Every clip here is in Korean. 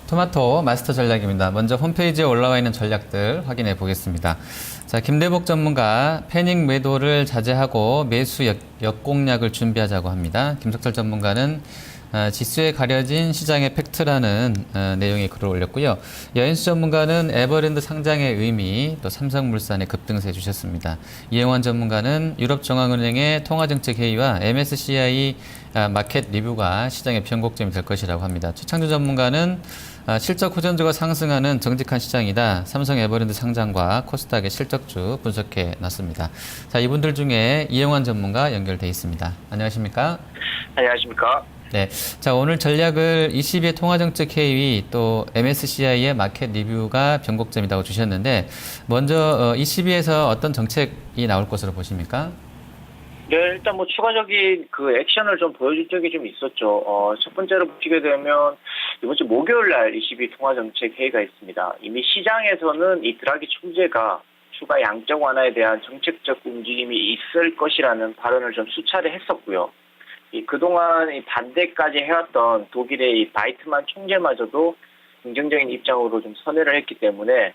토마토 마스터 전략입니다. 먼저 홈페이지에 올라와 있는 전략들 확인해 보겠습니다. 자, 김대복 전문가 패닉 매도를 자제하고 매수 역공략을 준비하자고 합니다. 김석철 전문가는 지수에 가려진 시장의 팩트라는 내용의 글을 올렸고요. 여인수 전문가는 에버랜드 상장의 의미, 또 삼성물산의 급등세 주셨습니다. 이영환 전문가는 유럽중앙은행의 통화정책회의와 MSCI 마켓 리뷰가 시장의 변곡점이 될 것이라고 합니다. 최창준 전문가는 실적 호전주가 상승하는 정직한 시장이다. 삼성 에버랜드 상장과 코스닥의 실적주 분석해 놨습니다. 자, 이분들 중에 이영환 전문가 연결돼 있습니다. 안녕하십니까? 안녕하십니까? 네. 자, 오늘 전략을 22의 통화정책회의 또 MSCI의 마켓 리뷰가 변곡점이라고 주셨는데, 먼저 22에서 어떤 정책이 나올 것으로 보십니까? 네, 일단 뭐 추가적인 그 액션을 좀 보여줄 적이 좀 있었죠. 첫 번째로 보시게 되면 이번 주 목요일 날 22 통화정책 회의가 있습니다. 이미 시장에서는 이 드라기 총재가 추가 양적 완화에 대한 정책적 움직임이 있을 것이라는 발언을 좀 수차례 했었고요. 그동안 이 반대까지 해왔던 독일의 이 바이트만 총재마저도 긍정적인 입장으로 좀 선회를 했기 때문에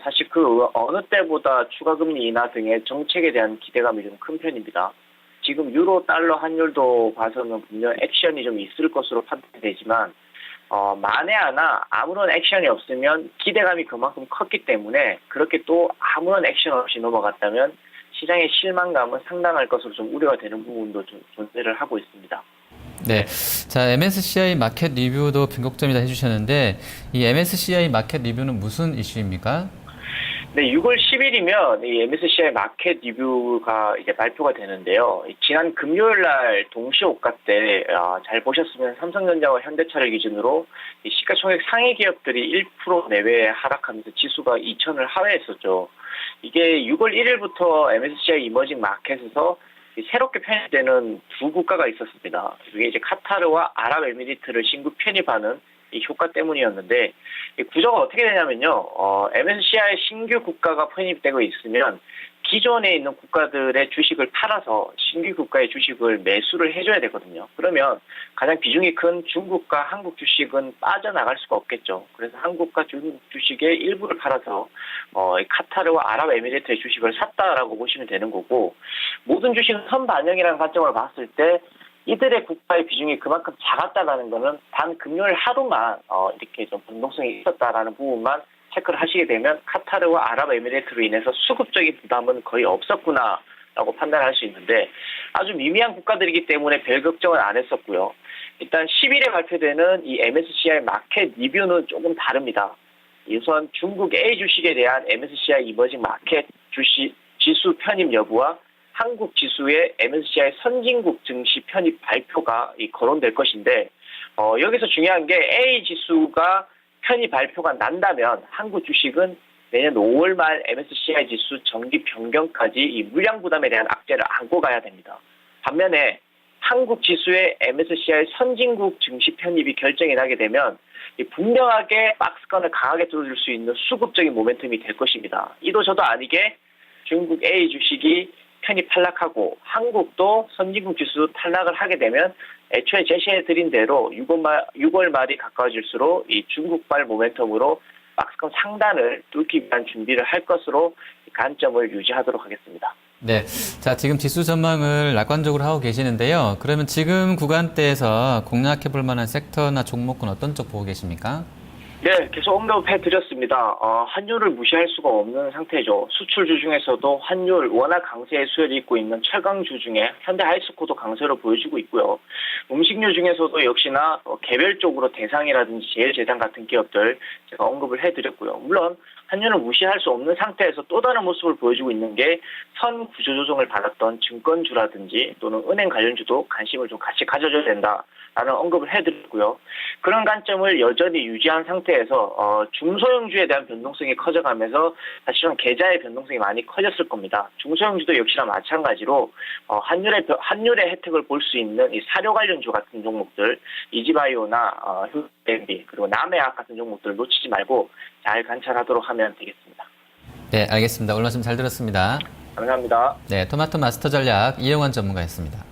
사실 그 어느 때보다 추가 금리 인하 등의 정책에 대한 기대감이 좀 큰 편입니다. 지금 유로 달러 환율도 봐서는 분명 액션이 좀 있을 것으로 판단되지만 만에 하나 아무런 액션이 없으면 기대감이 그만큼 컸기 때문에 그렇게 또 아무런 액션 없이 넘어갔다면 시장의 실망감은 상당할 것으로 좀 우려가 되는 부분도 좀 존재를 하고 있습니다. 네. 자, MSCI 마켓 리뷰도 변곡점이다 해주셨는데, 이 MSCI 마켓 리뷰는 무슨 이슈입니까? 네, 6월 10일이면 이 MSCI 마켓 리뷰가 이제 발표가 되는데요. 지난 금요일 날 동시호가 때 잘 보셨으면 삼성전자와 현대차를 기준으로 이 시가총액 상위 기업들이 1% 내외에 하락하면서 지수가 2,000을 하회했었죠. 이게 6월 1일부터 MSCI 이머징 마켓에서 새롭게 편입되는 두 국가가 있었습니다. 이게 이제 카타르와 아랍에미리트를 신규 편입하는 이 효과 때문이었는데, 이 구조가 어떻게 되냐면요. MSCI 신규 국가가 편입되고 있으면 기존에 있는 국가들의 주식을 팔아서 신규 국가의 주식을 매수를 해줘야 되거든요. 그러면 가장 비중이 큰 중국과 한국 주식은 빠져나갈 수가 없겠죠. 그래서 한국과 중국 주식의 일부를 팔아서 카타르와 아랍에미리트의 주식을 샀다라고 보시면 되는 거고, 모든 주식은 선반영이라는 관점으로 봤을 때 이들의 국가의 비중이 그만큼 작았다라는 거는 단 금요일 하루만 이렇게 좀 변동성이 있었다라는 부분만 체크를 하시게 되면 카타르와 아랍에미리트로 인해서 수급적인 부담은 거의 없었구나라고 판단할 수 있는데, 아주 미미한 국가들이기 때문에 별 걱정은 안 했었고요. 일단 10일에 발표되는 이 MSCI 마켓 리뷰는 조금 다릅니다. 우선 중국 A 주식에 대한 MSCI 이머징 마켓 지수 편입 여부와 한국 지수의 MSCI 선진국 증시 편입 발표가 거론될 것인데, 여기서 중요한 게 A 지수가 편입 발표가 난다면 한국 주식은 내년 5월 말 MSCI 지수 정기 변경까지 이 물량 부담에 대한 악재를 안고 가야 됩니다. 반면에 한국 지수의 MSCI 선진국 증시 편입이 결정이 나게 되면 분명하게 박스권을 강하게 뚫어줄 수 있는 수급적인 모멘텀이 될 것입니다. 이도 저도 아니게 중국 A 주식이 편입 탈락하고 한국도 선진국 지수 탈락을 하게 되면 애초에 제시해드린 대로 6월 말이 가까워질수록 이 중국발 모멘텀으로 박스권 상단을 뚫기 위한 준비를 할 것으로 관점을 유지하도록 하겠습니다. 네. 자, 지금 지수 전망을 낙관적으로 하고 계시는데요. 그러면 지금 구간대에서 공략해 볼 만한 섹터나 종목군 어떤 쪽 보고 계십니까? 네, 계속 언급해드렸습니다. 환율을 무시할 수가 없는 상태죠. 수출주 중에서도 환율 워낙 강세의 수혜를 잇고 있는 철강주 중에 현대 하이스코도 강세로 보여주고 있고요. 음식료 중에서도 역시나 개별적으로 대상이라든지 제일제당 같은 기업들 제가 언급을 해드렸고요. 물론 환율을 무시할 수 없는 상태에서 또 다른 모습을 보여주고 있는 게 선 구조조정을 받았던 증권주라든지 또는 은행 관련주도 관심을 좀 같이 가져줘야 된다라는 언급을 해드렸고요. 그런 관점을 여전히 유지한 상태에서 중소형주에 대한 변동성이 커져가면서 사실은 계좌의 변동성이 많이 커졌을 겁니다. 중소형주도 역시나 마찬가지로 환율의 혜택을 볼 수 있는 이 사료 관련주 같은 종목들, 이지바이오나 휴대비 그리고 남해약 같은 종목들을 놓치지 말고 잘 관찰하도록 하면 되겠습니다. 네, 알겠습니다. 오늘 말씀 잘 들었습니다. 감사합니다. 네, 토마토 마스터 전략 이영환 전문가였습니다.